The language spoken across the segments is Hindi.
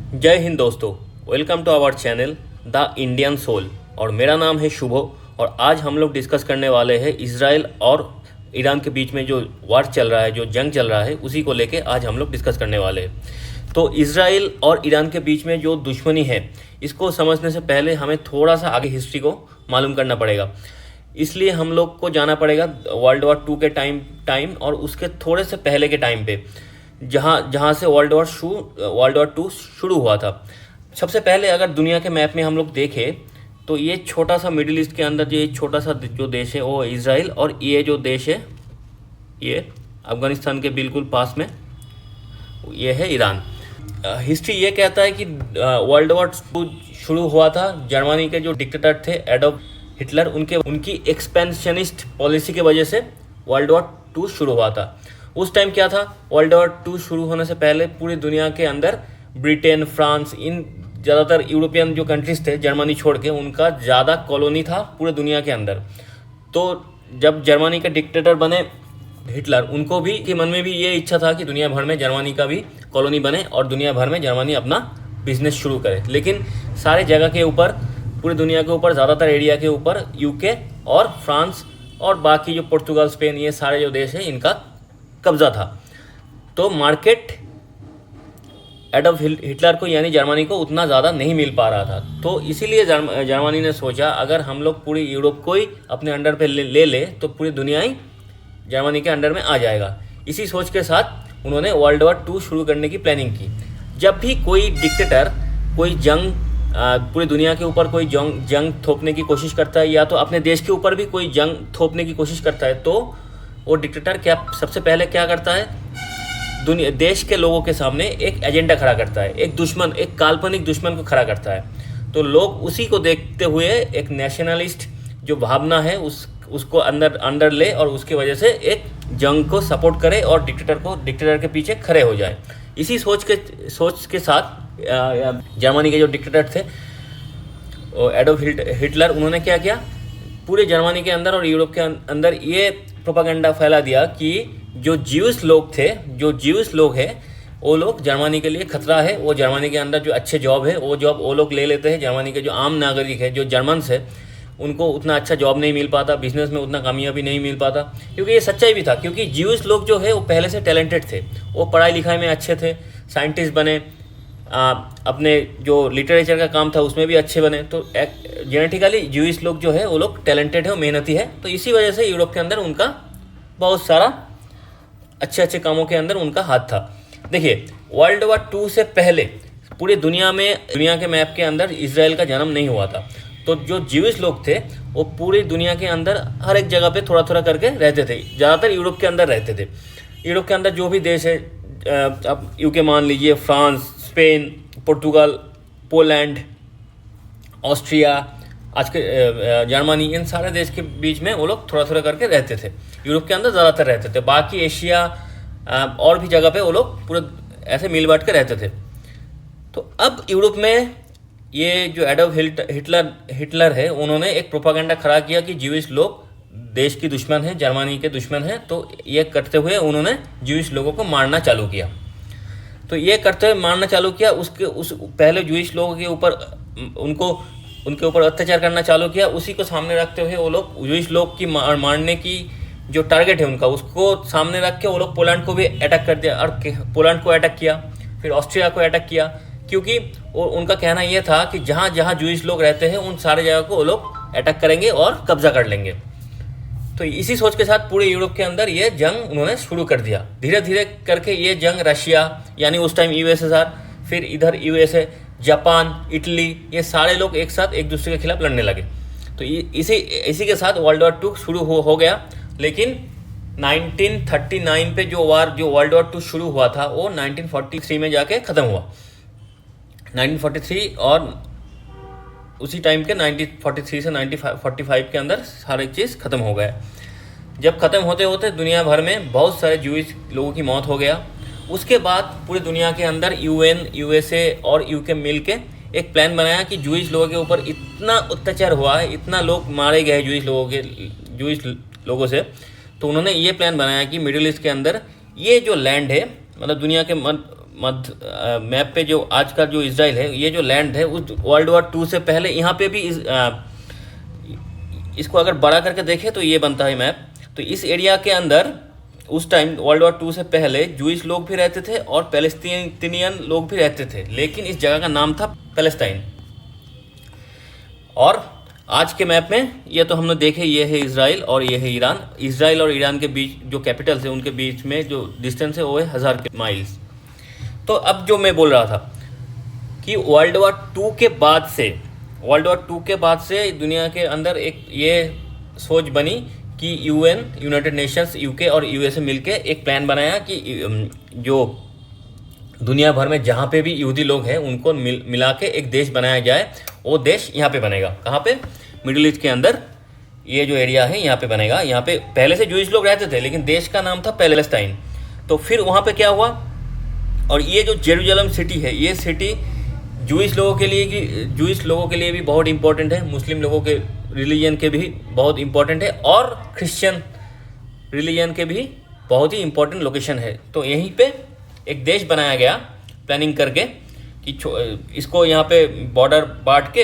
जय हिंद दोस्तों। Welcome to our channel the Indian soul. और मेरा नाम है शुभो। और आज हम लोग डिस्कस करने वाले हैं इजराइल और ईरान के बीच में जो वार चल रहा है, जो जंग चल रहा है, उसी को लेके आज हम लोग डिस्कस करने वाले हैं। तो इजराइल और ईरान के बीच में जो दुश्मनी है, इसको समझने से पहले हमें थोड़ा सा आगे हिस्ट्री को मालूम करना पड़ेगा। इसलिए हम लोग को जाना पड़ेगा वर्ल्ड वॉर 2 के टाइम और उसके थोड़े से पहले के टाइम पे, जहाँ से वर्ल्ड वॉर 2 शुरू हुआ था। सबसे पहले अगर दुनिया के मैप में हम लोग देखें तो ये छोटा सा मिडिल ईस्ट के अंदर ये छोटा सा जो देश है वो इजराइल, और ये जो देश है ये अफगानिस्तान के बिल्कुल पास में ये है ईरान। हिस्ट्री ये कहता है कि वर्ल्ड वॉर 2 शुरू हुआ था जर्मनी के जो डिक्टेटर थे एडोल्फ हिटलर, उनकी एक्सपेंशनिस्ट पॉलिसी की वजह से वर्ल्ड वॉर 2 शुरू हुआ था। उस टाइम क्या था, वर्ल्ड वॉर 2 शुरू होने से पहले पूरी दुनिया के अंदर ब्रिटेन, फ्रांस, इन ज़्यादातर यूरोपियन जो कंट्रीज थे जर्मनी छोड़ के, उनका ज़्यादा कॉलोनी था पूरे दुनिया के अंदर। तो जब जर्मनी के डिक्टेटर बने हिटलर, उनको भी के मन में भी ये इच्छा था कि दुनिया भर में जर्मनी का भी कॉलोनी बने और दुनिया भर में जर्मनी अपना बिजनेस शुरू करे। लेकिन सारे जगह के ऊपर, पूरी दुनिया के ऊपर, ज़्यादातर एरिया के ऊपर यूके और फ्रांस और बाकी जो पुर्तगाल, स्पेन, ये सारे जो देश हैं इनका कब्जा था। तो मार्केट एडोल्फ हिटलर को यानी जर्मनी को उतना ज़्यादा नहीं मिल पा रहा था। तो इसीलिए जर्मनी ने सोचा अगर हम लोग पूरी यूरोप को ही अपने अंडर पे ले तो पूरी दुनिया ही जर्मनी के अंडर में आ जाएगा। इसी सोच के साथ उन्होंने वर्ल्ड वॉर 2 शुरू करने की प्लानिंग की। जब भी कोई डिक्टेटर कोई जंग पूरी दुनिया के ऊपर कोई जंग थोपने की कोशिश करता है, या तो अपने देश के ऊपर भी कोई जंग थोपने की कोशिश करता है, तो वो डिक्टेटर सबसे पहले क्या करता है, देश के लोगों के सामने एक एजेंडा खड़ा करता है, एक काल्पनिक दुश्मन को खड़ा करता है। तो लोग उसी को देखते हुए एक नेशनलिस्ट जो भावना है उसको अंदर ले और उसकी वजह से एक जंग को सपोर्ट करे और डिक्टेटर के पीछे खड़े हो जाए। इसी सोच के साथ जर्मनी के जो डिक्टेटर थे एडोल्फ हिटलर, उन्होंने क्या किया, पूरे जर्मनी के अंदर और यूरोप के अंदर ये प्रोपागेंडा फैला दिया कि जो ज्यूस लोग हैं वो लोग जर्मनी के लिए खतरा है। वो जर्मनी के अंदर जो अच्छे जॉब है वो जॉब वो लोग ले लेते हैं। जर्मनी के जो आम नागरिक है, जो जर्मन्स है, उनको उतना अच्छा जॉब नहीं मिल पाता, बिजनेस में उतना कामयाबी नहीं मिल पाता। क्योंकि ये सच्चाई भी था, क्योंकि ज्यूस लोग जो है वो पहले से टैलेंटेड थे, वो पढ़ाई लिखाई में अच्छे थे, साइंटिस्ट बने, अपने जो लिटरेचर का काम था उसमें भी अच्छे बने। तो जेनेटिकली ज्यूइश लोग जो है वो लोग टैलेंटेड है, मेहनती है। तो इसी वजह से यूरोप के अंदर उनका बहुत सारा अच्छे कामों के अंदर उनका हाथ था। देखिए, वर्ल्ड वॉर 2 से पहले पूरी दुनिया के मैप के अंदर इजराइल का जन्म नहीं हुआ था। तो जो ज्यूइश लोग थे वो पूरी दुनिया के अंदर हर एक जगह पे थोड़ा थोड़ा करके रहते थे, ज़्यादातर यूरोप के अंदर रहते थे। यूरोप के अंदर जो भी देश है, अब यूके मान लीजिए, फ्रांस, स्पेन, पुर्तगाल, पोलैंड, ऑस्ट्रिया, आज के जर्मनी, इन सारे देश के बीच में वो लोग थोड़ा थोड़ा करके रहते थे। यूरोप के अंदर ज़्यादातर रहते थे, बाकी एशिया और भी जगह पे वो लोग पूरे ऐसे मिल बांट के रहते थे। तो अब यूरोप में ये जो एडोल्फ हिटलर है, उन्होंने एक प्रोपागेंडा खड़ा किया कि ज्यूइश लोग देश की दुश्मन है, जर्मनी के दुश्मन है। तो ये करते हुए उन्होंने ज्यूइश लोगों को मारना चालू किया। तो ये करते हुए मारना चालू किया, पहले ज्यूइश लोगों के ऊपर उनके ऊपर अत्याचार करना चालू किया। उसी को सामने रखते हुए वो लोग ज्यूइश लोग की मारने की जो टारगेट है उनका, उसको सामने रख के वो लोग पोलैंड को भी अटैक कर दिया, और पोलैंड को अटैक किया, फिर ऑस्ट्रिया को अटैक किया। क्योंकि उनका कहना यह था कि जहाँ जहाँ ज्यूइश लोग रहते हैं उन सारे जगह को वो लोग अटैक करेंगे और कब्जा कर लेंगे। तो इसी सोच के साथ पूरे यूरोप के अंदर ये जंग उन्होंने शुरू कर दिया। धीरे धीरे करके ये जंग रशिया, यानी उस टाइम यूएसएसआर, फिर इधर यूएसए, जापान, इटली, ये सारे लोग एक साथ एक दूसरे के खिलाफ लड़ने लगे। तो इसी के साथ वर्ल्ड वॉर 2 शुरू हो गया। लेकिन 1939 पे जो वर्ल्ड वॉर 2 शुरू हुआ था वो 1943 में जाके ख़त्म हुआ। 1943 और उसी टाइम के 1943 से 1945 के अंदर सारी चीज़ ख़त्म हो गया। जब ख़त्म होते होते दुनिया भर में बहुत सारे ज्यूइश लोगों की मौत हो गया। उसके बाद पूरी दुनिया के अंदर यूएन, यूएसए और यूके मिल के एक प्लान बनाया कि ज्यूइश लोगों के ऊपर इतना अत्याचार हुआ है, इतना लोग मारे गए ज्यूइश लोगों से। तो उन्होंने ये प्लान बनाया कि मिडिल ईस्ट के अंदर ये जो लैंड है, मतलब दुनिया के मैप पे जो आज का जो इसराइल है, ये जो लैंड है उस वर्ल्ड वॉर 2 से पहले यहाँ पे भी इसको अगर बड़ा करके देखें तो ये बनता है मैप। तो इस एरिया के अंदर उस टाइम वर्ल्ड वॉर 2 से पहले जूइश लोग भी रहते थे और पैलेस्टीनियन लोग भी रहते थे, लेकिन इस जगह का नाम था पैलेस्टाइन। और आज के मैप में ये तो हमने देखे, ये है इसराइल और ये है ईरान। इसराइल और ईरान के बीच जो कैपिटल्स है उनके बीच में जो डिस्टेंस है वो है 1000 माइल्स। तो अब जो मैं बोल रहा था कि वर्ल्ड वॉर 2 के बाद से दुनिया के अंदर एक ये सोच बनी कि यूएन, यूनाइटेड नेशंस, यूके और यूएसए मिलके एक प्लान बनाया कि जो दुनिया भर में जहाँ पे भी यहूदी लोग हैं उनको मिला के एक देश बनाया जाए। वो देश यहाँ पे बनेगा, कहाँ पे? मिडिल ईस्ट के अंदर ये जो एरिया है यहाँ पे बनेगा। यहाँ पे पहले से जूइश लोग रहते थे, लेकिन देश का नाम था पैलेस्टाइन। तो फिर वहाँ पे क्या हुआ, और ये जो जेरूशलम सिटी है, ये सिटी जूइश लोगों के लिए भी बहुत इंपॉर्टेंट है, मुस्लिम लोगों के रिलीजन के भी बहुत इंपॉर्टेंट है, और क्रिश्चियन रिलीजन के भी बहुत ही इंपॉर्टेंट लोकेशन है। तो यहीं पे एक देश बनाया गया प्लानिंग करके कि इसको यहाँ पे बॉर्डर बांट के।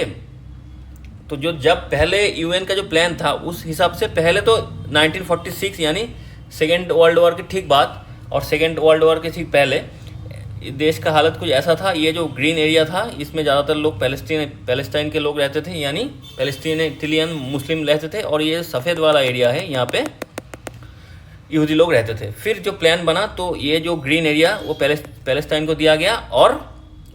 तो जो जब पहले यूएन का जो प्लान था उस हिसाब से पहले तो 1946 यानी सेकेंड वर्ल्ड वॉर के ठीक बाद और सेकेंड वर्ल्ड वॉर के ठीक पहले देश का हालत कुछ ऐसा था। ये जो ग्रीन एरिया था इसमें ज़्यादातर लोग पैलेस्टाइन के लोग रहते थे, यानी पैलेस्टीनियन मुस्लिम रहते थे, और ये सफ़ेद वाला एरिया है यहाँ पे यहूदी लोग रहते थे। फिर जो प्लान बना तो ये जो ग्रीन एरिया वो पैलेस्टाइन को दिया गया, और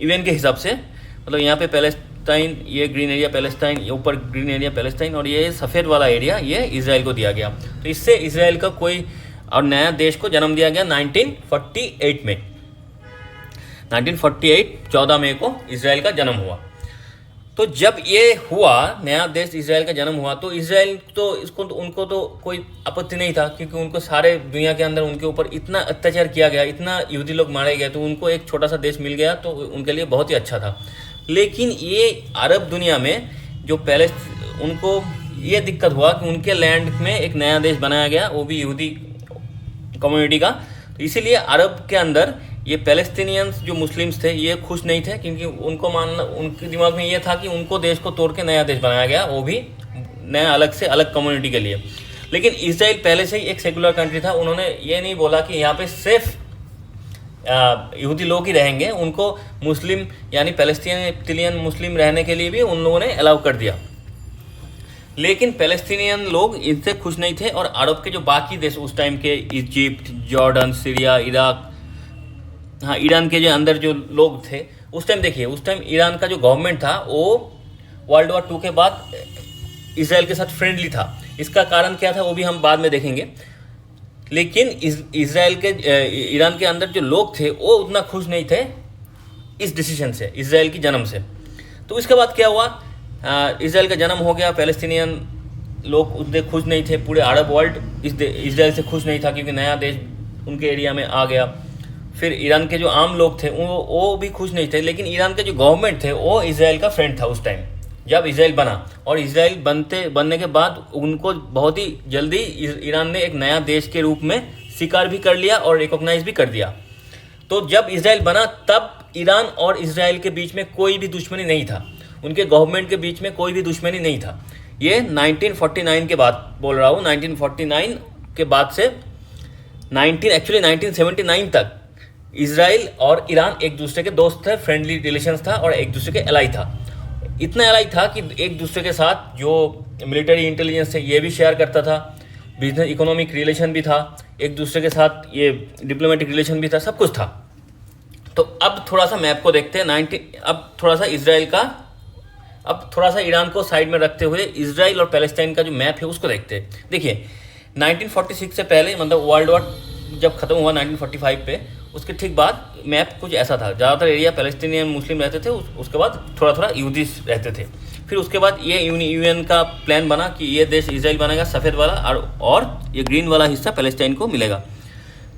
यूएन के हिसाब से मतलब यहाँ पे पैलेस्टाइन, ये ग्रीन एरिया पैलेस्टाइन, ये ऊपर ग्रीन एरिया पैलेस्टाइन, और ये सफ़ेद वाला एरिया ये इसराइल को दिया गया। तो इससे इसराइल का कोई और नया देश को जन्म दिया गया 1948 में। 1948 14 मई को इसराइल का जन्म हुआ। तो जब ये हुआ, नया देश इसराइल का जन्म हुआ, तो इसराइल तो उनको तो कोई आपत्ति नहीं था, क्योंकि उनको सारे दुनिया के अंदर उनके ऊपर इतना अत्याचार किया गया, इतना यहूदी लोग मारे गए, तो उनको एक छोटा सा देश मिल गया तो उनके लिए बहुत ही अच्छा था। लेकिन ये अरब दुनिया में जो पहले उनको ये दिक्कत हुआ कि उनके लैंड में एक नया देश बनाया गया, वो भी यहूदी कम्युनिटी का। तो इसीलिए अरब के अंदर ये पैलेस्टीनियंस जो मुस्लिम्स थे ये खुश नहीं थे, क्योंकि उनको मानना, उनके दिमाग में ये था कि उनको देश को तोड़ के नया देश बनाया गया, वो भी नया अलग कम्युनिटी के लिए। लेकिन इसराइल पहले से ही एक सेकुलर कंट्री था, उन्होंने ये नहीं बोला कि यहाँ पे सिर्फ यहूदी लोग ही रहेंगे, उनको मुस्लिम यानी पैलेस्टीनियन मुस्लिम रहने के लिए भी उन लोगों ने अलाउ कर दिया। लेकिन पैलेस्टीनियन लोग इनसे खुश नहीं थे, और अरब के जो बाकी देश उस टाइम के, इजिप्ट, जॉर्डन, सीरिया, इराक, हाँ ईरान के जो अंदर जो लोग थे उस टाइम, देखिए उस टाइम ईरान का जो गवर्नमेंट था वो वर्ल्ड वॉर 2 के बाद इसराइल के साथ फ्रेंडली था। इसका कारण क्या था वो भी हम बाद में देखेंगे। लेकिन ईरान के अंदर जो लोग थे वो उतना खुश नहीं थे इस डिसीजन से, इसराइल की जन्म से। तो इसके बाद क्या हुआ, इसराइल का जन्म हो गया, पैलेस्टीनियन लोग उतने खुश नहीं थे, पूरे अरब वर्ल्ड इसराइल से खुश नहीं था, क्योंकि नया देश उनके एरिया में आ गया। फिर ईरान के जो आम लोग थे वो भी खुश नहीं थे, लेकिन ईरान के जो गवर्नमेंट थे वो इसराइल का फ्रेंड था उस टाइम जब इसराइल बना। और इसराइल बनने के बाद उनको बहुत ही जल्दी ईरान ने एक नया देश के रूप में स्वीकार भी कर लिया और रिकॉग्नाइज भी कर दिया। तो जब इसराइल बना तब ईरान और इसराइल के बीच में कोई भी दुश्मनी नहीं था, उनके गवर्नमेंट के बीच में कोई भी दुश्मनी नहीं था। ये 1949 के बाद बोल रहा हूँ, 1949 के बाद से 1979 तक इसराइल और ईरान एक दूसरे के दोस्त थे, फ्रेंडली रिलेशंस था और एक दूसरे के एलाई था। इतना एलाई था कि एक दूसरे के साथ जो मिलिट्री इंटेलिजेंस है ये भी शेयर करता था, बिजनेस इकोनॉमिक रिलेशन भी था, एक दूसरे के साथ ये डिप्लोमेटिक रिलेशन भी था, सब कुछ था। तो अब थोड़ा सा मैप को देखते हैं। अब थोड़ा सा ईरान को साइड में रखते हुए इसराइल और पैलेस्टाइन का जो मैप है उसको देखते हैं। देखिए 1946 से पहले, मतलब वर्ल्ड वॉर जब खत्म हुआ 1945 पे, उसके ठीक बाद मैप कुछ ऐसा था, ज़्यादातर एरिया पैलेस्टीनियन मुस्लिम रहते थे, उसके बाद थोड़ा थोड़ा यहूदी रहते थे। फिर उसके बाद ये यूएन का प्लान बना कि ये देश इसराइल बनेगा सफ़ेद वाला, और ये ग्रीन वाला हिस्सा पैलेस्टाइन को मिलेगा।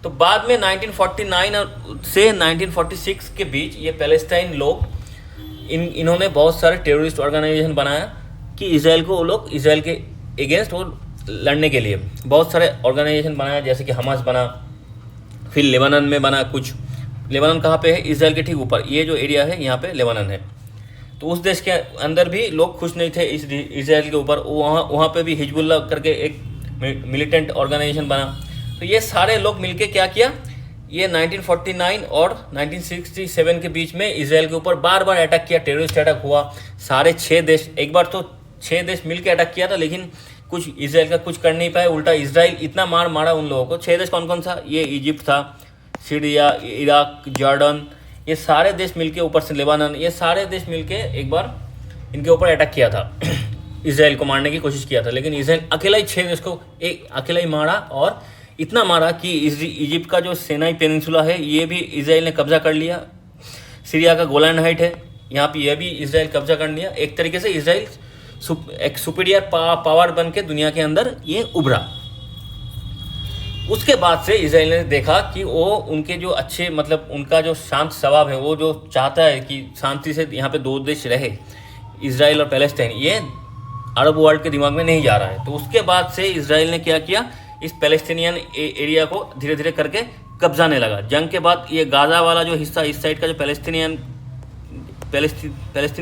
तो बाद में 1949 से 1946 के बीच ये पैलेस्टाइन लोग इन्होंने बहुत सारे टेररिस्ट ऑर्गेनाइजेशन बनाया कि इसराइल के अगेंस्ट वो लड़ने के लिए बहुत सारे ऑर्गेनाइजेशन बनाया, जैसे कि हमास बना, फिर लेबनान में बना कुछ, लेबानन कहाँ पे है? इसराइल के ठीक ऊपर, ये जो एरिया है यहाँ पे लेबानन है। तो उस देश के अंदर भी लोग खुश नहीं थे इस इसराइल के ऊपर, वहाँ पे भी हिजबुल्लाह करके एक मिलिटेंट ऑर्गेनाइजेशन बना। तो ये सारे लोग मिलके क्या किया, ये 1949 और 1967 के बीच में इसराइल के ऊपर बार बार अटैक किया, टेररिस्ट अटैक हुआ। सारे 6 देश, एक बार तो 6 देश मिलके अटैक किया था, लेकिन कुछ इसराइल का कुछ कर नहीं पाए, उल्टा इसराइल इतना मारा उन लोगों को। 6 देश कौन कौन सा? ये इजिप्ट था, सीरिया, इराक, जॉर्डन, ये सारे देश मिलके, ऊपर से लेबानन, ये सारे देश मिलके एक बार इनके ऊपर अटैक किया था इसराइल को मारने की कोशिश किया था। लेकिन इसराइल अकेला ही 6 देश को अकेला ही मारा, और इतना मारा कि इजिप्ट का जो सिनाई पेनिनसुला है ये भी इसराइल ने कब्जा कर लिया। सीरिया का गोलान हाइट है, यहाँ पे यह भी इसराइल कब्जा कर लिया। एक तरीके से इसराइल एक सुपीरियर पावर बन के दुनिया के अंदर ये उभरा। उसके बाद से इसराइल ने देखा कि वो उनके जो अच्छे, मतलब उनका जो शांत स्वभाव है, वो जो चाहता है कि शांति से यहाँ पे 2 देश रहे, इसराइल और पैलेस्टाइन, ये अरब वर्ल्ड के दिमाग में नहीं जा रहा है। तो उसके बाद से इसराइल ने क्या किया, इस पैलेस्टीनियन एरिया को धीरे धीरे करके कब्जाने लगा। जंग के बाद ये गाज़ा वाला जो हिस्सा, इस साइड का जो पैलेस्टीन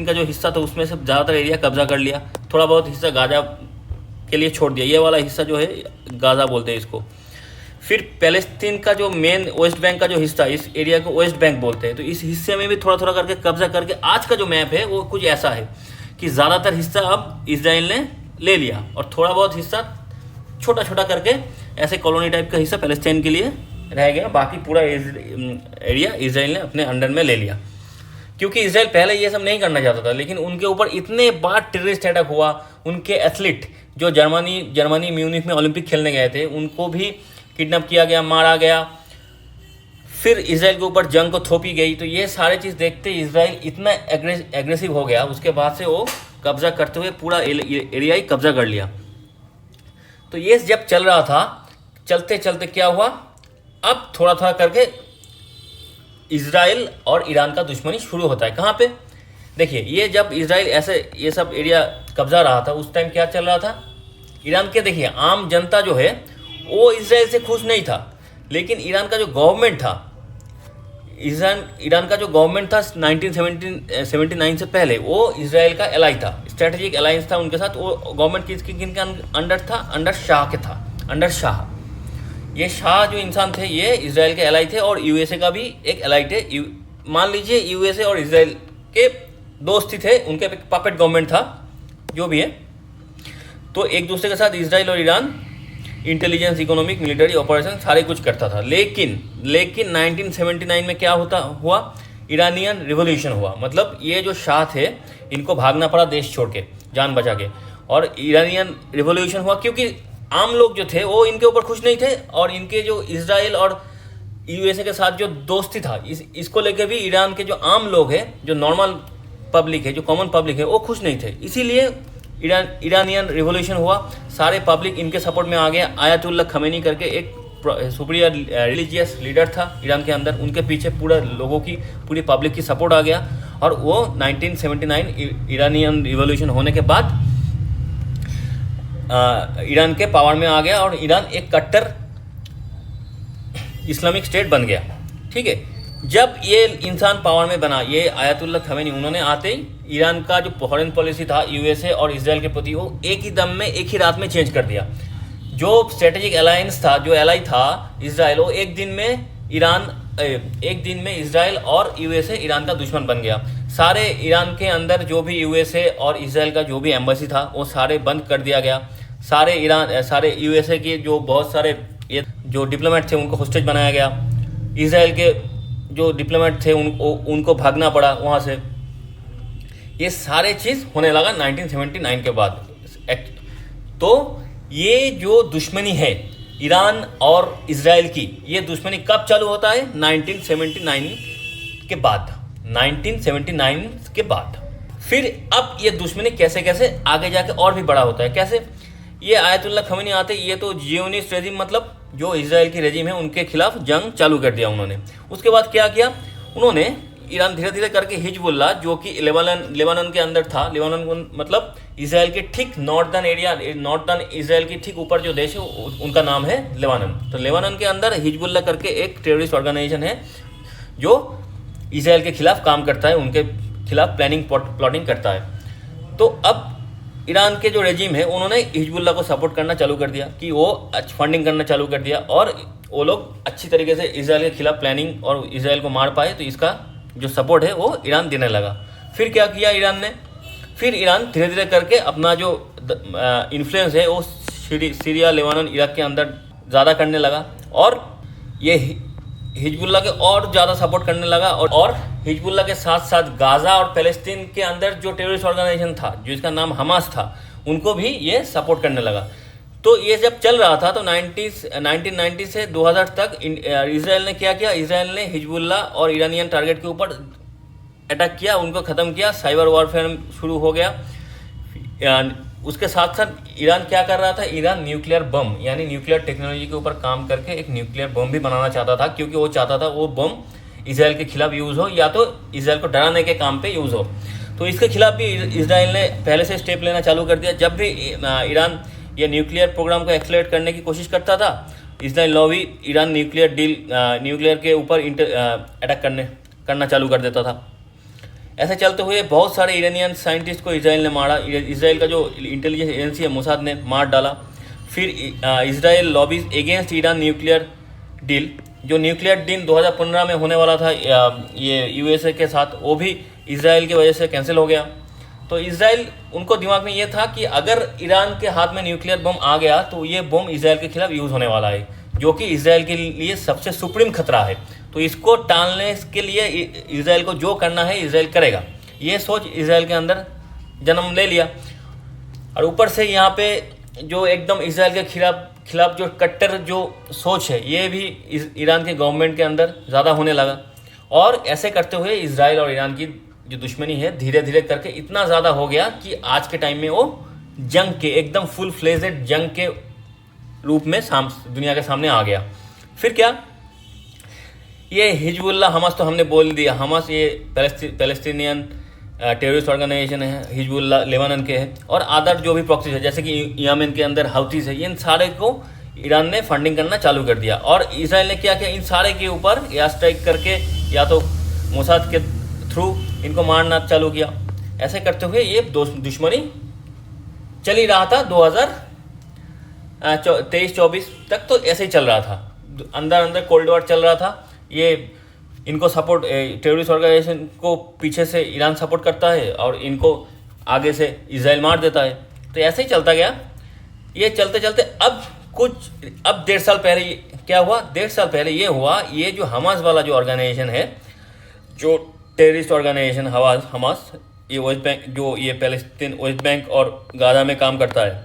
का जो हिस्सा था, उसमें से ज़्यादातर एरिया कब्जा कर लिया। थोड़ा बहुत हिस्सा गाज़ा के लिए छोड़ दिया, ये वाला हिस्सा जो है गाज़ा बोलते हैं इसको। फिर पैलेस्टीन का जो मेन वेस्ट बैंक का जो हिस्सा, इस एरिया को वेस्ट बैंक बोलते हैं। तो इस हिस्से में भी थोड़ा थोड़ा करके कब्जा करके आज का जो मैप है वो कुछ ऐसा है कि ज़्यादातर हिस्सा अब इसराइल ने ले लिया, और थोड़ा बहुत हिस्सा छोटा छोटा करके ऐसे कॉलोनी टाइप का हिस्सा पैलेस्टाइन के लिए रह गया। बाकी पूरा एरिया इसराइल ने अपने अंडर में ले लिया, क्योंकि इसराइल पहले ये सब नहीं करना चाहता था। लेकिन उनके ऊपर इतने बार टेररिस्ट अटैक हुआ, उनके एथलीट जो जर्मनी म्यूनिख में ओलंपिक खेलने गए थे, उनको भी किडनैप किया गया, मारा गया। फिर इसराइल के ऊपर जंग को थोपी गई। तो ये सारे चीज़ देखते इसराइल इतना एग्रेसिव हो गया, उसके बाद से वो कब्जा करते हुए पूरा एरिया ही कब्जा कर लिया। तो ये जब चल रहा था, चलते चलते क्या हुआ, अब थोड़ा थोड़ा करके इसराइल और ईरान का दुश्मनी शुरू होता है। कहाँ पे? देखिए, ये जब इसराइल ऐसे ये सब एरिया कब्जा रहा था, उस टाइम क्या चल रहा था ईरान के? देखिए, आम जनता जो है वो इसराइल से खुश नहीं था, लेकिन ईरान का जो गवर्नमेंट था, ईरान का जो गवर्नमेंट था 1979 से पहले, वो इसराइल का एलाई था, स्ट्रेटेजिक अलायंस था उनके साथ। वो गवर्नमेंट किनके अंडर था? अंडर शाह के था, अंडर शाह। ये शाह जो इंसान थे, ये इसराइल के एलाई थे, और यूएसए का भी एक एलाई थे। मान लीजिए यूएसए और इसराइल के दोस्त ही थे, उनके पपेट गवर्नमेंट था, जो भी है। तो एक दूसरे के साथ इसराइल और Iran intelligence, economic, military operation सारे कुछ करता था। लेकिन 1979 में क्या हुआ? ईरानियन रिवॉल्यूशन हुआ। मतलब ये जो शाह थे, इनको भागना पड़ा देश छोड़ के, जान बचा के, और ईरानियन रिवॉल्यूशन हुआ क्योंकि आम लोग जो थे वो इनके ऊपर खुश नहीं थे, और इनके जो इसराइल और यूएसए के साथ जो दोस्ती था, इसको लेके भी ईरान के जो आम लोग हैं, जो नॉर्मल पब्लिक है, जो कॉमन पब्लिक है, वो खुश नहीं थे। इसीलिए ईरानियन रिवॉल्यूशन हुआ, सारे पब्लिक इनके सपोर्ट में आ गया। आयतुल्लाह खमेनी करके एक सुपीरियर रिलीजियस लीडर था ईरान के अंदर, उनके पीछे पूरी पब्लिक की सपोर्ट आ गया, और वो 1979 ईरानियन रिवॉल्यूशन होने के बाद ईरान के पावर में आ गया, और ईरान एक कट्टर इस्लामिक स्टेट बन गया। ठीक है, जब ये इंसान पावर में बना, ये आयतुल्लाह खमेनी, उन्होंने आते ही ईरान का जो फॉरेन पॉलिसी था यूएसए और इसराइल के प्रति, वो एक ही दम में, एक ही रात में चेंज कर दिया। जो स्ट्रेटेजिक अलायंस था, जो एलाई था इसराइल, वो एक दिन में इसराइल और यूएसए ईरान का दुश्मन बन गया। सारे ईरान के अंदर जो भी यूएसए और इसराइल का जो भी एम्बेसी था, वो सारे बंद कर दिया गया। सारे यूएसए के जो बहुत सारे ये जो डिप्लोमेट थे, उनको होस्टेज बनाया गया। इसराइल के जो डिप्लोमेट थे, उनको भागना पड़ा वहाँ से। ये सारे चीज़ होने लगा 1979 के बाद। तो ये जो दुश्मनी है ईरान और इसराइल की, ये दुश्मनी कब चालू होता है? 1979 के बाद। 1979 के बाद फिर अब ये दुश्मनी कैसे कैसे आगे जाके और भी बड़ा होता है। कैसे? ये आयतुल्लाह खमेनी आते, ये तो जियोनिस्ट रेजिम, मतलब जो इसराइल की रेजिम है, उनके खिलाफ जंग चालू कर दिया उन्होंने। उसके बाद क्या किया उन्होंने? ईरान धीरे धीरे करके हिजबुल्लाह, जो कि लेबानन के अंदर था, लेबानन मतलब इसराइल के ठीक नॉर्दर्न इसराइल की ठीक ऊपर जो देश है, उनका नाम है लेबानन। तो लेबानन के अंदर हिजबुल्लाह करके एक टेररिस्ट ऑर्गेनाइजेशन है, जो इसराइल के खिलाफ काम करता है, उनके खिलाफ प्लानिंग प्लॉटिंग करता है। तो अब ईरान के जो रेजिम है उन्होंने हिजबुल्लाह को सपोर्ट करना चालू कर दिया कि वो फंडिंग करना चालू कर दिया और वो लोग अच्छी तरीके से इसराइल के खिलाफ प्लानिंग और इसराइल को मार पाए, तो इसका जो सपोर्ट है वो ईरान देने लगा। फिर क्या किया ईरान ने, फिर ईरान धीरे धीरे करके अपना जो इन्फ्लुएंस है वो सीरिया, लेबानन, इराक के अंदर ज़्यादा करने लगा और ये हिजबुल्लाह के और ज़्यादा सपोर्ट करने लगा। और हिजबुल्लाह के साथ साथ गाज़ा और फ़लस्तीन के अंदर जो टेररिस्ट ऑर्गेनाइजेशन था जो इसका नाम हमास था, उनको भी ये सपोर्ट करने लगा। तो ये जब चल रहा था तो 1990 से 2000 तक इसराइल ने क्या किया, इसराइल ने हिजबुल्लाह और ईरानियन टारगेट के ऊपर अटैक किया, उनको ख़त्म किया, साइबर वॉरफेयर शुरू हो गया। उसके साथ साथ ईरान क्या कर रहा था, ईरान न्यूक्लियर बम यानी न्यूक्लियर टेक्नोलॉजी के ऊपर काम करके एक न्यूक्लियर बम भी बनाना चाहता था, क्योंकि वो चाहता था वो बम इसराइल के खिलाफ यूज़ हो या तो इसराइल को डराने के काम पे यूज़ हो। तो इसके खिलाफ भी इसराइल ने पहले से स्टेप लेना चालू कर दिया। जब भी ईरान ये न्यूक्लियर प्रोग्राम को एक्सेलरेट करने की कोशिश करता था, इसराइल लॉबी ईरान न्यूक्लियर के ऊपर अटैक करना चालू कर देता था। ऐसे चलते हुए बहुत सारे ईरानियन साइंटिस्ट को इसराइल ने मारा, इसराइल का जो इंटेलिजेंस एजेंसी है मोसाद ने मार डाला। फिर Israel lobbies against Iran nuclear deal, जो न्यूक्लियर डील 2015 में होने वाला था ये यूएसए के साथ, वो भी इसराइल की वजह से कैंसिल हो गया। तो इसराइल, उनको दिमाग में ये था कि अगर ईरान के हाथ में न्यूक्लियर बम आ गया तो ये बम इसराइल के खिलाफ यूज़ होने वाला है, जो कि इसराइल के लिए सबसे सुप्रीम खतरा है। तो इसको टालने के लिए इसराइल को जो करना है इसराइल करेगा, ये सोच इसराइल के अंदर जन्म ले लिया। और ऊपर से यहाँ पे जो एकदम इसराइल के खिलाफ जो कट्टर जो सोच है, ये भी ईरान के गवर्नमेंट के अंदर ज़्यादा होने लगा। और ऐसे करते हुए इसराइल और ईरान की जो दुश्मनी है धीरे धीरे करके इतना ज़्यादा हो गया कि आज के टाइम में वो जंग के एकदम फुल फ्लेजेड जंग के रूप में दुनिया के सामने आ गया। फिर क्या, ये हिजबुल्लाह हमास तो हमने बोल दिया, हमास ये पैलेस्टीनियन टेररिस्ट ऑर्गेनाइजेशन है, हिजबुल्लाह लेबानन के है, और अदर जो भी प्रॉक्सीज है जैसे कि यमन के अंदर हाउथीज है, इन सारे को ईरान ने फंडिंग करना चालू कर दिया। और इसराइल ने क्या किया, इन सारे के ऊपर एयर स्ट्राइक करके या तो मोसाद के थ्रू इनको मारना चालू किया। ऐसे करते हुए ये दुश्मनी चल ही रहा था 2023-24 तक, तो ऐसे ही चल रहा था, अंदर अंदर कोल्ड वॉर चल रहा था। ये इनको सपोर्ट, टेररिस्ट ऑर्गेनाइजेशन को पीछे से ईरान सपोर्ट करता है और इनको आगे से इसराइल मार देता है। तो ऐसे ही चलता गया। ये चलते चलते अब 1.5 साल पहले क्या हुआ, 1.5 साल पहले ये हुआ, ये जो हमास वाला जो ऑर्गेनाइजेशन है, जो टेररिस्ट ऑर्गेनाइजेशन हमास, ये वेस्ट बैंक, जो ये पैलेस्टीन, वेस्ट बैंक और गाज़ा में काम करता है,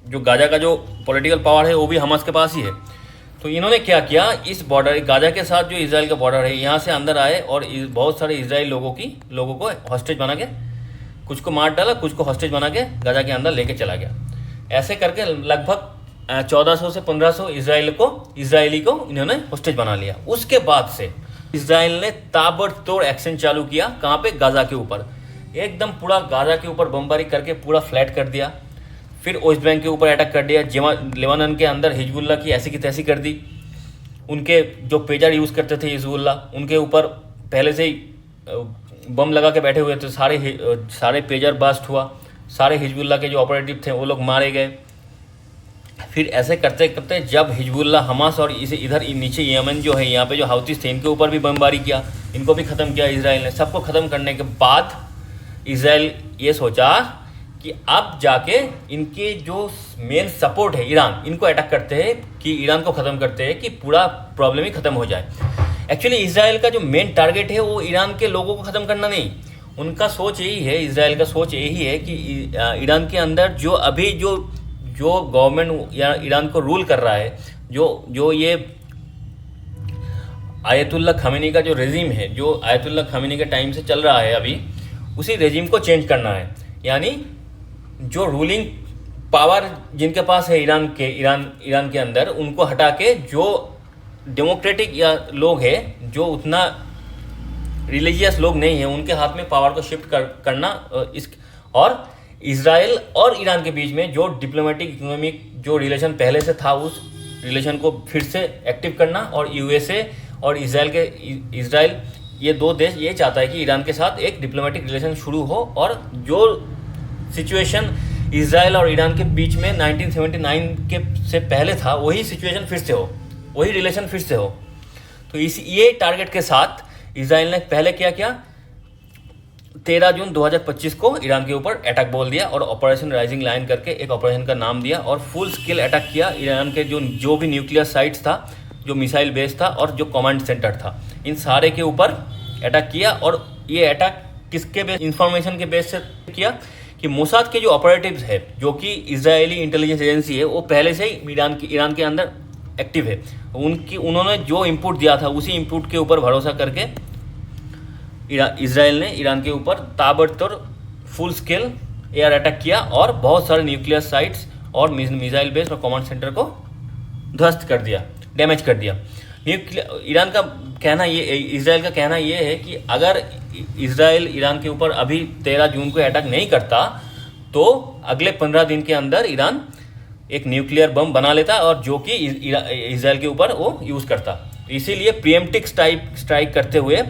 जो गाज़ा का जो पॉलिटिकल पावर है वो भी हमास के पास ही है। तो इन्होंने क्या किया, इस बॉर्डर गाज़ा के साथ जो इसराइल का बॉर्डर है, यहाँ से अंदर आए और बहुत सारे इसराइल लोगों को हॉस्टेज बना के, कुछ को मार डाला, कुछ को हॉस्टेज बना के गाज़ा के अंदर लेके चला गया। ऐसे करके लगभग 1400 से 1500 इसराइली को इन्होंने हॉस्टेज बना लिया। उसके बाद से इसराइल ने ताबड़तोड़ एक्शन चालू किया, कहाँ पे, गाज़ा के ऊपर, एकदम पूरा गाज़ा के ऊपर बमबारी करके पूरा फ्लैट कर दिया। फिर वेस्ट बैंक के ऊपर अटैक कर दिया, लेबानन के अंदर हिजबुल्लाह की ऐसी की तैसी कर दी। उनके जो पेजर यूज़ करते थे हिजबुल्लाह, उनके ऊपर पहले से ही बम लगा के बैठे हुए थे, सारे पेजर बास्ट हुआ, सारे हिजबुल्लाह के जो ऑपरेटिव थे वो लोग मारे गए। फिर ऐसे करते करते जब हिजबुल्लाह, हमास और इसे इधर नीचे यमन जो है, यहाँ पे जो हाउतीस थे, इनके ऊपर भी बमबारी किया, इनको भी ख़त्म किया इसराइल ने। सबको ख़त्म करने के बाद इसराइल ये सोचा कि अब जाके इनके जो मेन सपोर्ट है ईरान, इनको अटैक करते हैं, कि ईरान को ख़त्म करते हैं, कि पूरा प्रॉब्लम ही ख़त्म हो जाए। एक्चुअली इसराइल का जो मेन टारगेट है वो ईरान के लोगों को ख़त्म करना नहीं, उनका सोच यही है, इसराइल का सोच यही है कि ईरान के अंदर जो अभी जो गवर्नमेंट या ईरान को रूल कर रहा है, जो ये आयतुल्ला खमेनी का जो रेजिम है, जो आयतुल्ला खमेनी के टाइम से चल रहा है अभी, उसी रेजिम को चेंज करना है। यानी जो रूलिंग पावर जिनके पास है ईरान के अंदर, उनको हटा के जो डेमोक्रेटिक या लोग हैं, जो उतना रिलीजियस लोग नहीं हैं, उनके हाथ में पावर को शिफ्ट करना। और इजराइल और ईरान के बीच में जो डिप्लोमेटिक इकोनॉमिक जो रिलेशन पहले से था, उस रिलेशन को फिर से एक्टिव करना, और यूएसए और इसराइल ये दो देश ये चाहता है कि ईरान के साथ एक डिप्लोमेटिक रिलेशन शुरू हो और जो सिचुएशन इसराइल और ईरान के बीच में 1979 के से पहले था वही सिचुएशन फिर से हो, वही रिलेशन फिर से हो। तो ये टारगेट के साथ इसराइल ने पहले क्या किया, 13 जून 2025 को ईरान के ऊपर अटैक बोल दिया और ऑपरेशन राइजिंग लाइन करके एक ऑपरेशन का नाम दिया और फुल स्केल अटैक किया ईरान के जो भी न्यूक्लियर साइट्स था, जो मिसाइल बेस था और जो कमांड सेंटर था, इन सारे के ऊपर अटैक किया। और ये अटैक किसके बेस, इंफॉर्मेशन के बेस से किया कि मोसाद के जो ऑपरेटिव्स है, जो कि इजरायली इंटेलिजेंस एजेंसी है, वो पहले से ही ईरान के अंदर एक्टिव है। उन्होंने जो इनपुट दिया था उसी इनपुट के ऊपर भरोसा करके इसराइल ने ईरान के ऊपर ताबड़तोड़ फुल स्केल एयर अटैक किया और बहुत सारे न्यूक्लियर साइट्स और मिसाइल बेस और कमांड सेंटर को ध्वस्त कर दिया, डैमेज कर दिया। ईरान का कहना ये, इसराइल का कहना ये है कि अगर इसराइल ईरान के ऊपर अभी 13 जून को अटैक नहीं करता तो अगले 15 दिन के अंदर ईरान एक न्यूक्लियर बम बना लेता और जो कि इसराइल के ऊपर वो यूज़ करता। इसीलिए प्रीएम्प्टिव स्ट्राइक करते हुए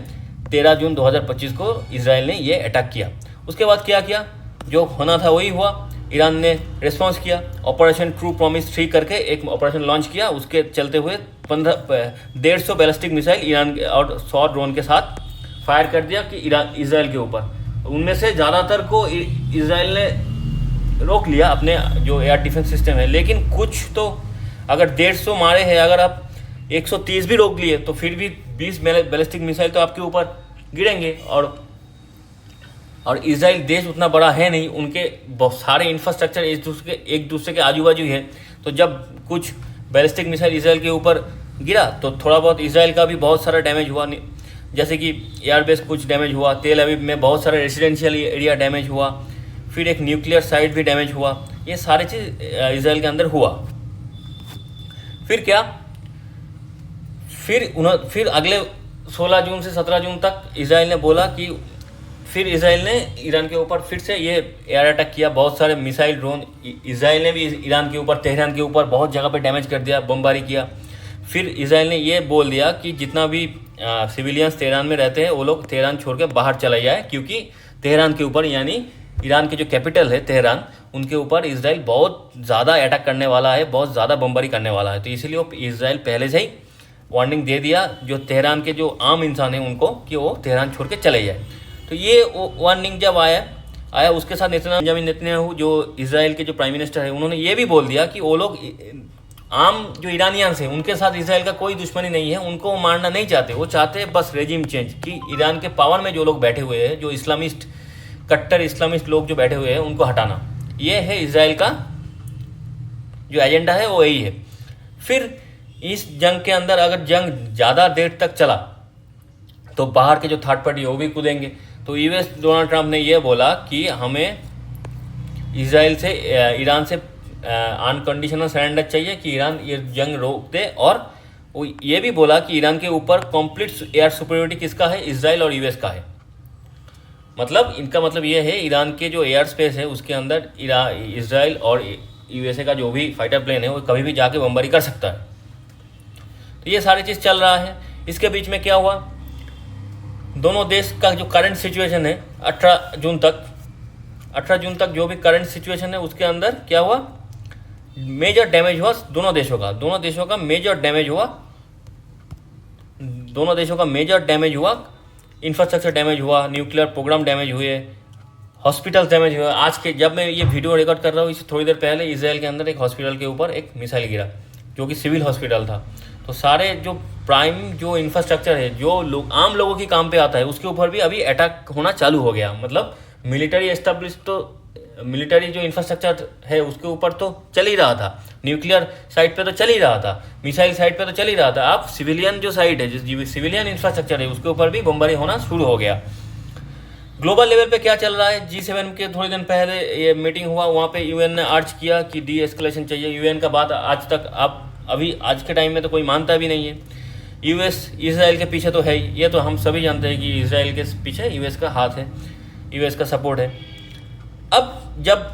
13 जून 2025 को इसराइल ने ये अटैक किया। उसके बाद क्या किया, जो होना था वही हुआ। ईरान ने रिस्पॉन्स किया, ऑपरेशन ट्रू प्रॉमिस 3 करके एक ऑपरेशन लॉन्च किया। उसके चलते हुए 150 बैलिस्टिक मिसाइल ईरान और 100 ड्रोन के साथ फायर कर दिया कि इसराइल के ऊपर। उनमें से ज़्यादातर को इसराइल ने रोक लिया अपने जो एयर डिफेंस सिस्टम है, लेकिन कुछ तो अगर 150 मारे हैं, अगर आप 130 भी रोक लिए तो फिर भी 20 बैलिस्टिक मिसाइल तो आपके ऊपर गिरेंगे। और इसराइल देश उतना बड़ा है नहीं, उनके बहुत सारे इंफ्रास्ट्रक्चर एक दूसरे के आजू बाजू है। तो जब कुछ बैलिस्टिक मिसाइल इसराइल के ऊपर गिरा तो थोड़ा बहुत इसराइल का भी बहुत सारा डैमेज हुआ, जैसे कि एयरबेस कुछ डैमेज हुआ, तेल अवीव में बहुत सारा रेजिडेंशियल एरिया डैमेज हुआ, फिर एक न्यूक्लियर साइट भी डैमेज हुआ। ये सारी चीज़ इसराइल के अंदर हुआ। फिर क्या, फिर अगले 16 जून से 17 जून तक इसराइल ने बोला कि फिर इसराइल ने ईरान के ऊपर फिर से ये एयर अटैक किया, बहुत सारे मिसाइल ड्रोन इसराइल ने भी ईरान के ऊपर, तेहरान के ऊपर बहुत जगह पे डैमेज कर दिया, बमबारी किया। फिर इसराइल ने ये बोल दिया कि जितना भी सिविलियंस तेहरान में रहते हैं वो लोग तेहरान छोड़ के बाहर चले जाए, क्योंकि तेहरान के ऊपर यानी ईरान के जो कैपिटल है तेहरान, उनके ऊपर इसराइल बहुत ज़्यादा अटैक करने वाला है, बहुत ज़्यादा बमबारी करने वाला है। तो इसीलिए वो इसराइल पहले से ही वार्निंग दे दिया जो तेहरान के जो आम इंसान हैं उनको कि वो तेहरान छोड़ के चले जाए। तो ये वार्निंग जब आया उसके साथ बेंजामिन नेतन्याहू जो इसराइल के जो प्राइम मिनिस्टर है, उन्होंने ये भी बोल दिया कि वो लोग आम जो ईरानियंस हैं उनके साथ इसराइल का कोई दुश्मनी नहीं है, उनको वो मारना नहीं चाहते, वो चाहते हैं बस रेजिम चेंज, कि ईरान के पावर में जो लोग बैठे हुए हैं, जो इस्लामिस्ट कट्टर इस्लामिस्ट लोग जो बैठे हुए हैं उनको हटाना। ये है इसराइल का जो एजेंडा है, वो यही है। फिर इस जंग के अंदर अगर जंग ज़्यादा देर तक चला तो बाहर के जो थर्ड पार्टी वो भी कूदेंगे। तो यूएस डोनाल्ड ट्रंप ने यह बोला कि हमें इसराइल से, ईरान से अनकंडीशनल सरेंडर चाहिए कि ईरान ये जंग रोक दे। और वो ये भी बोला कि ईरान के ऊपर कंप्लीट एयर सुपरियोरिटी किसका है, इसराइल और यूएस का है। मतलब इनका मतलब ये है ईरान के जो एयर स्पेस है उसके अंदर इसराइल और यूएसए का जो भी फाइटर प्लेन है वो कभी भी जाके बमबारी कर सकता है। तो ये सारी चीज़ चल रहा है। इसके बीच में क्या हुआ, दोनों देश का जो करंट सिचुएशन है 18 जून तक जो भी करंट सिचुएशन है उसके अंदर क्या हुआ, मेजर डैमेज हुआ दोनों देशों का मेजर डैमेज हुआ, इंफ्रास्ट्रक्चर डैमेज हुआ, न्यूक्लियर प्रोग्राम डैमेज हुए, हॉस्पिटल डैमेज हुए। आज के जब मैं ये वीडियो रिकॉर्ड कर रहा हूँ इससे थोड़ी देर पहले इसराइल के अंदर एक हॉस्पिटल के ऊपर एक मिसाइल गिरा जो कि सिविल हॉस्पिटल था। तो सारे जो प्राइम जो इंफ्रास्ट्रक्चर है जो आम लोगों के काम पे आता है उसके ऊपर भी अभी अटैक होना चालू हो गया। मतलब मिलिट्री जो इंफ्रास्ट्रक्चर है उसके ऊपर तो चल ही रहा था, न्यूक्लियर साइट पे तो चल ही रहा था, मिसाइल साइट पे तो चल ही रहा था। अब सिविलियन जो साइट है, जो सिविलियन इंफ्रास्ट्रक्चर है उसके ऊपर भी बमबारी होना शुरू हो गया। ग्लोबल लेवल पे क्या चल रहा है, G7 के थोड़े दिन पहले ये मीटिंग हुआ, वहाँ पे यूएन ने अर्ज किया कि डी एस्केलेशन चाहिए। यूएन का बात आज तक अभी आज के टाइम में तो कोई मानता भी नहीं है। यूएस इसराइल के पीछे तो है ही, ये तो हम सभी जानते हैं कि इसराइल के पीछे यूएस का हाथ है, यूएस का सपोर्ट है। अब जब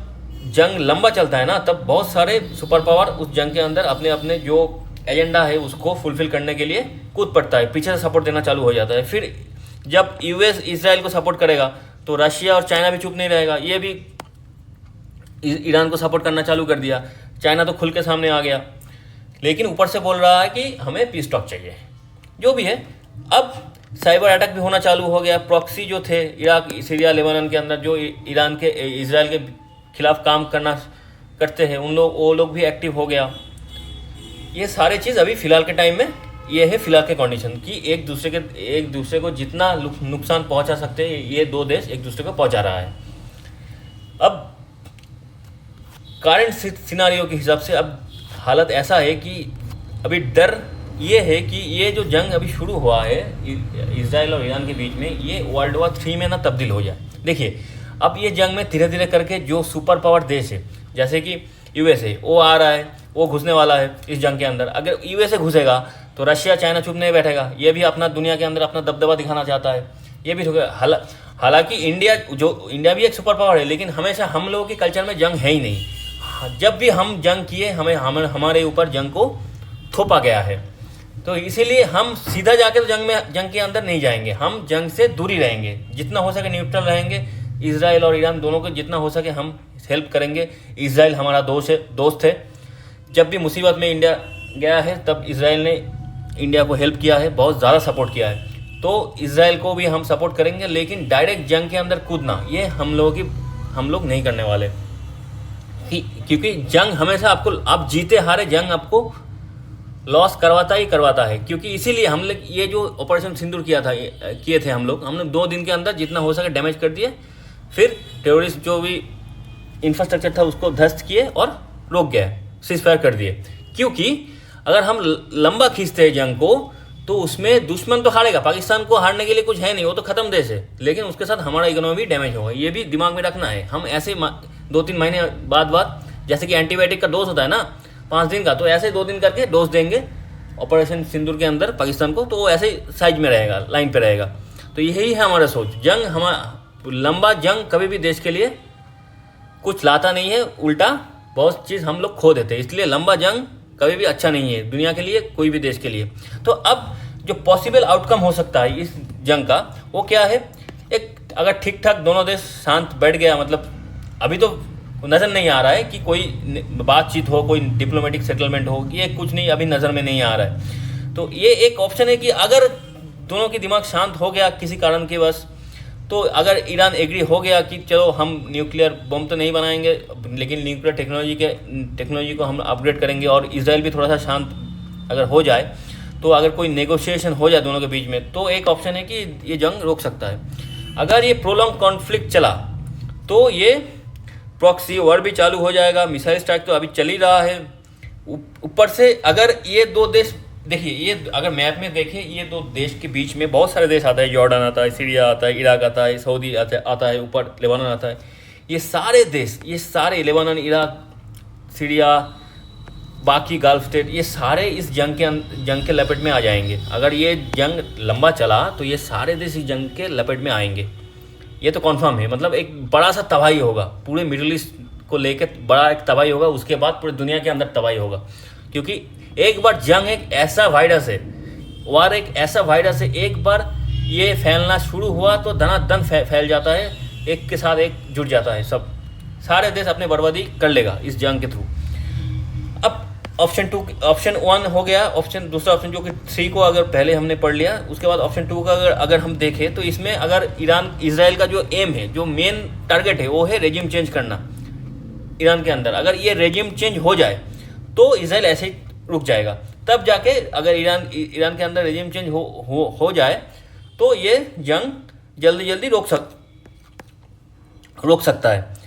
जंग लंबा चलता है ना, तब बहुत सारे सुपर पावर उस जंग के अंदर अपने अपने जो एजेंडा है उसको फुलफिल करने के लिए कूद पड़ता है, पीछे से सपोर्ट देना चालू हो जाता है। फिर जब यूएस इसराइल को सपोर्ट करेगा तो रशिया और चाइना भी चुप नहीं रहेगा, ये भी ईरान को सपोर्ट करना चालू कर दिया। चाइना तो खुल के सामने आ गया, लेकिन ऊपर से बोल रहा है कि हमें पीस टॉक चाहिए। जो भी है, अब साइबर अटैक भी होना चालू हो गया। प्रॉक्सी जो थे इराक, सीरिया, लेबनान के अंदर जो ईरान के इसराइल के खिलाफ काम करते हैं वो लोग भी एक्टिव हो गया। ये सारे चीज़ अभी फ़िलहाल के टाइम में ये है फ़िलहाल के कंडीशन कि एक दूसरे को जितना नुकसान पहुंचा सकते हैं ये दो देश एक दूसरे को पहुंचा रहा है। अब करंट सिनारियो के हिसाब से अब हालत ऐसा है कि अभी डर ये है कि ये जो जंग अभी शुरू हुआ है इसराइल और ईरान के बीच में, ये वर्ल्ड वॉर 3 में ना तब्दील हो जाए। देखिए, अब ये जंग में धीरे धीरे करके जो सुपर पावर देश है जैसे कि यूएसए, वो आ रहा है, वो घुसने वाला है इस जंग के अंदर। अगर यूएसए घुसेगा तो रशिया, चाइना चुप नहीं बैठेगा, ये भी अपना दुनिया के अंदर अपना दबदबा दिखाना चाहता है, ये भी हालांकि इंडिया भी एक सुपर पावर है, लेकिन हमेशा हम लोगों के कल्चर में जंग है ही नहीं। जब भी हम जंग किए हमारे ऊपर जंग को थोपा गया है, तो इसीलिए हम सीधा जाके तो जंग के अंदर नहीं जाएंगे, हम जंग से दूरी रहेंगे, जितना हो सके न्यूट्रल रहेंगे। इसराइल और ईरान दोनों को जितना हो सके हम हेल्प करेंगे। इसराइल हमारा दोस्त है, जब भी मुसीबत में इंडिया गया है तब इसराइल ने इंडिया को हेल्प किया है, बहुत ज़्यादा सपोर्ट किया है, तो इसराइल को भी हम सपोर्ट करेंगे। लेकिन डायरेक्ट जंग के अंदर कूदना ये हम लोग नहीं करने वाले, क्योंकि जंग हमेशा आप जीते हारे जंग आपको लॉस करवाता है। क्योंकि इसीलिए हम लोग ये जो ऑपरेशन सिंदूर किए थे हमने 2 दिन के अंदर जितना हो सके डैमेज कर दिए, फिर टेररिस्ट जो भी इंफ्रास्ट्रक्चर था उसको ध्वस्त किए और रोक गए, सीजफायर कर दिए। क्योंकि अगर हम लंबा खींचते हैं जंग को तो उसमें दुश्मन तो हारेगा, पाकिस्तान को हारने के लिए कुछ है नहीं, वो तो ख़त्म देश है, लेकिन उसके साथ हमारा इकोनॉमी भी डैमेज होगा, ये भी दिमाग में रखना है। हम ऐसे 2-3 महीने बाद जैसे कि एंटीबायोटिक का डोज होता है ना 5 दिन का, तो ऐसे 2 दिन करके डोज देंगे ऑपरेशन सिंदूर के अंदर पाकिस्तान को, तो वो ऐसे साइज में रहेगा, लाइन पे रहेगा। तो यही है हमारा सोच। लंबा जंग कभी भी देश के लिए कुछ लाता नहीं है, उल्टा बहुत चीज़ हम लोग खो देते हैं। इसलिए लंबा जंग कभी भी अच्छा नहीं है दुनिया के लिए, कोई भी देश के लिए। तो अब जो पॉसिबल आउटकम हो सकता है इस जंग का वो क्या है? अगर ठीक ठाक दोनों देश शांत बैठ गया, मतलब अभी तो नज़र नहीं आ रहा है कि कोई बातचीत हो, कोई डिप्लोमेटिक सेटलमेंट हो, ये कुछ नहीं अभी नज़र में नहीं आ रहा है। तो ये एक ऑप्शन है कि अगर दोनों की दिमाग शांत हो गया किसी कारण के बस, तो अगर ईरान एग्री हो गया कि चलो हम न्यूक्लियर बम तो नहीं बनाएंगे, लेकिन न्यूक्लियर टेक्नोलॉजी को हम अपग्रेड करेंगे, और इसराइल भी थोड़ा सा शांत अगर हो जाए, तो अगर कोई नेगोशिएशन हो जाए दोनों के बीच में, तो एक ऑप्शन है कि ये जंग रोक सकता है। अगर ये प्रोलॉन्ग कॉन्फ्लिक्ट चला तो ये प्रॉक्सी वॉर भी चालू हो जाएगा, मिसाइल स्ट्राइक तो अभी चल ही रहा है। ऊपर से अगर ये 2 देश, देखिए ये अगर मैप में देखें, ये 2 देश के बीच में बहुत सारे देश आता है, जॉर्डन आता है, सीरिया आता है, इराक आता है, सऊदी आता है, ऊपर लेबानन आता है। ये सारे देश, ये सारे लेबानन, इराक, सीरिया, बाकी गल्फ स्टेट, ये सारे इस जंग के लपेट में आ जाएंगे। अगर ये जंग लंबा चला तो ये सारे देश इस जंग के लपेट में आएंगे, ये तो कॉन्फर्म है। मतलब एक बड़ा सा तबाही होगा, पूरे मिडिल ईस्ट को लेकर बड़ा एक तबाही होगा, उसके बाद पूरी दुनिया के अंदर तबाही होगा। क्योंकि एक बार जंग एक ऐसा वायरस है, वार एक ऐसा वायरस है, एक बार ये फैलना शुरू हुआ तो धनाधन फैल जाता है, एक के साथ एक जुट जाता है, सारे देश अपने बर्बादी कर लेगा इस जंग के थ्रू। अब ऑप्शन 1 हो गया। दूसरा ऑप्शन जो कि 3 को अगर पहले हमने पढ़ लिया, उसके बाद ऑप्शन 2 का अगर हम देखें तो इसमें अगर इसराइल का जो एम है, जो मेन टारगेट है, वो है रेजिम चेंज करना ईरान के अंदर। अगर ये रेजिम चेंज हो जाए तो इसराइल ऐसे ही रुक जाएगा। तब जाके अगर ईरान के अंदर रेजिम चेंज हो जाए तो ये जंग जल्दी रोक सकता है।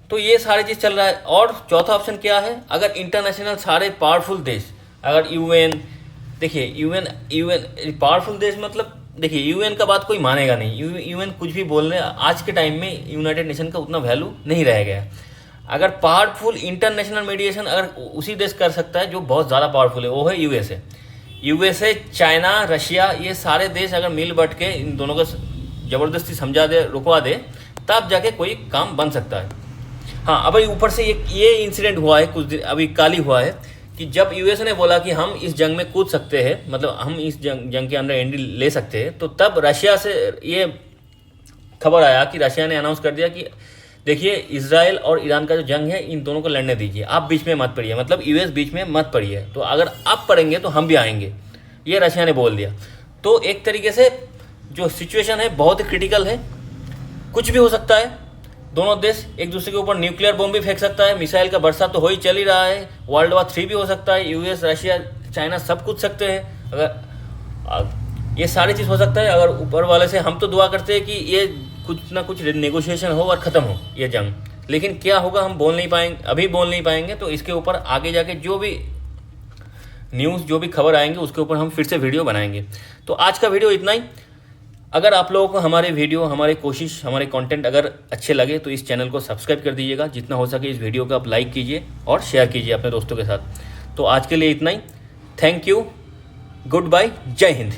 तो ये सारी चीज़ चल रहा है। और चौथा ऑप्शन क्या है? अगर इंटरनेशनल सारे पावरफुल देश, अगर यूएन, देखिए यूएन पावरफुल देश, मतलब देखिए यूएन का बात कोई मानेगा नहीं, यूएन कुछ भी बोल रहे, आज के टाइम में यूनाइटेड नेशन का उतना वैल्यू नहीं रह गया। अगर पावरफुल इंटरनेशनल मीडिएशन अगर उसी देश कर सकता है जो बहुत ज़्यादा पावरफुल है, वो है यूएसए, चाइना, रशिया, ये सारे देश अगर मिल बट के इन दोनों को ज़बरदस्ती समझा दे, रुकवा दे, तब जाके कोई काम बन सकता है। हाँ, अब ऊपर से ये इंसिडेंट हुआ है कुछ दिन अभी काल ही हुआ है कि जब यूएस ने बोला कि हम इस जंग में कूद सकते हैं, मतलब हम इस जंग के अंदर एंट्री ले सकते हैं, तो तब रशिया से ये खबर आया कि रशिया ने अनाउंस कर दिया कि देखिए इजराइल और ईरान का जो जंग है इन दोनों को लड़ने दीजिए, आप बीच में मत पड़िए, मतलब यूएस बीच में मत पड़िए, तो अगर आप पड़ेंगे तो हम भी आएंगे, ये रशिया ने बोल दिया। तो एक तरीके से जो सिचुएशन है बहुत ही क्रिटिकल है, कुछ भी हो सकता है, दोनों देश एक दूसरे के ऊपर न्यूक्लियर बम भी फेंक सकता है, मिसाइल का बरसात तो हो ही चल ही रहा है, वर्ल्ड वॉर 3 भी हो सकता है, यूएस रशिया चाइना सब कुछ सकते हैं, अगर ये सारी चीज़ हो सकता है। अगर ऊपर वाले से हम तो दुआ करते हैं कि ये कुछ ना कुछ नेगोशिएशन हो और ख़त्म हो ये जंग, लेकिन क्या होगा हम बोल नहीं पाएंगे, अभी बोल नहीं पाएंगे, तो इसके ऊपर आगे जाके जो भी न्यूज़ जो भी खबर आएंगे उसके ऊपर हम फिर से वीडियो बनाएंगे। तो आज का वीडियो इतना ही। अगर आप लोगों को हमारे वीडियो, हमारी कोशिश, हमारे कंटेंट अगर अच्छे लगे तो इस चैनल को सब्सक्राइब कर दीजिएगा, जितना हो सके इस वीडियो को आप लाइक कीजिए और शेयर कीजिए अपने दोस्तों के साथ। तो आज के लिए इतना ही, थैंक यू, गुड बाय, जय हिंद।